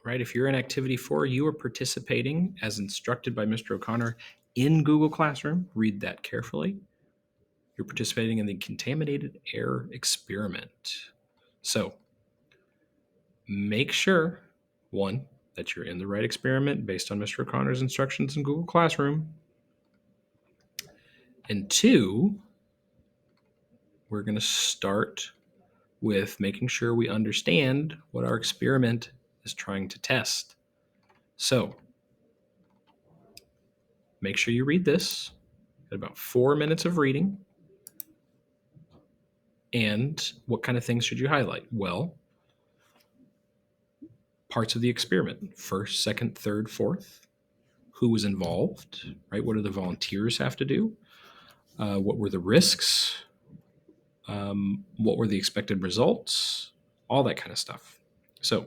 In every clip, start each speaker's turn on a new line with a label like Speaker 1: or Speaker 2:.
Speaker 1: right? If you're in activity 4, you are participating as instructed by Mr. O'Connor in Google Classroom. Read that carefully. You're participating in the contaminated air experiment. So make sure, one, that you're in the right experiment based on Mr. O'Connor's instructions in Google Classroom. And two, we're going to start with making sure we understand what our experiment is trying to test. So make sure you read this at about 4 minutes of reading. And what kind of things should you highlight? Well, parts of the experiment, first, second, third, fourth. Who was involved, right? What do the volunteers have to do? What were the risks? What were the expected results? All that kind of stuff. So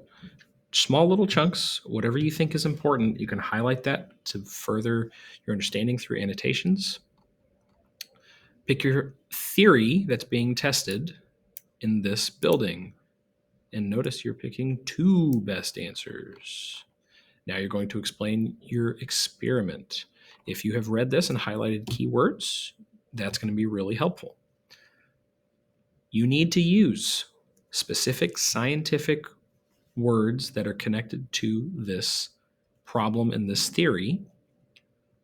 Speaker 1: small little chunks, whatever you think is important, you can highlight that to further your understanding through annotations. Pick your theory that's being tested in this building. And notice you're picking 2 best answers. Now you're going to explain your experiment. If you have read this and highlighted keywords, that's going to be really helpful. You need to use specific scientific words that are connected to this problem and this theory.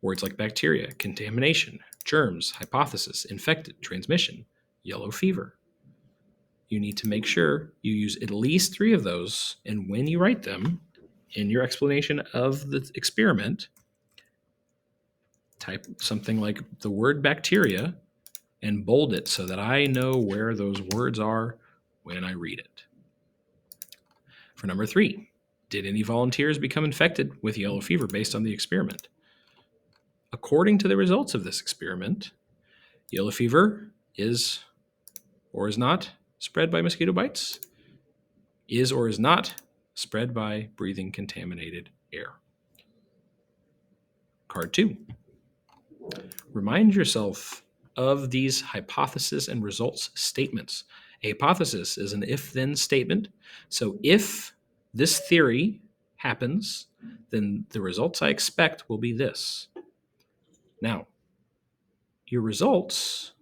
Speaker 1: Words like bacteria, contamination, germs, hypothesis, infected, transmission, yellow fever. You need to make sure you use at least 3 of those, and when you write them in your explanation of the experiment, type something like the word bacteria and bold it so that I know where those words are when I read it. For number 3, did any volunteers become infected with yellow fever based on the experiment? According to the results of this experiment, yellow fever is or is not spread by mosquito bites, is or is not spread by breathing contaminated air. Card 2. Remind yourself of these hypothesis and results statements. A hypothesis is an if-then statement. So if this theory happens, then the results I expect will be this. Now, your results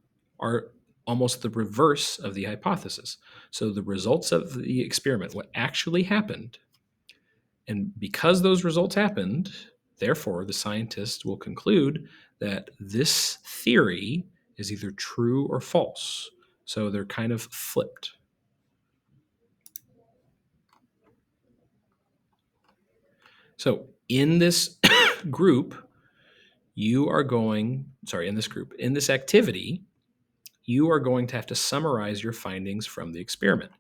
Speaker 1: are almost the reverse of the hypothesis. So the results of the experiment, what actually happened, and because those results happened, therefore the scientists will conclude that this theory is either true or false. So they're kind of flipped. So in this group, in this activity, you are going to have to summarize your findings from the experiment.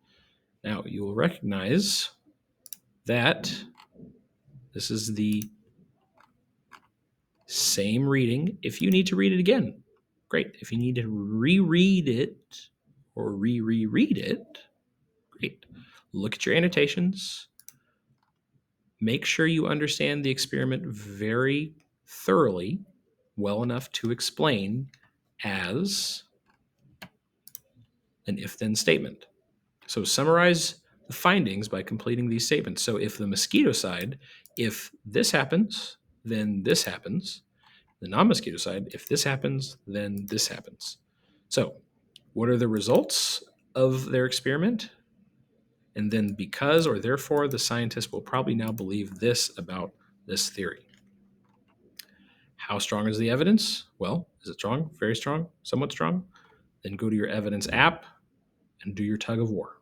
Speaker 1: Now, you will recognize that this is the same reading. If you need to read it again, great. If you need to reread it or reread it, great. Look at your annotations. Make sure you understand the experiment very thoroughly, well enough to explain as an if-then statement. So summarize the findings by completing these statements. So if the mosquito side, if this happens, then this happens. The non-mosquito side, if this happens, then this happens. So what are the results of their experiment? And then because or therefore, the scientists will probably now believe this about this theory. How strong is the evidence? Well, is it strong? Very strong? Somewhat strong? Then go to your evidence app and do your tug of war.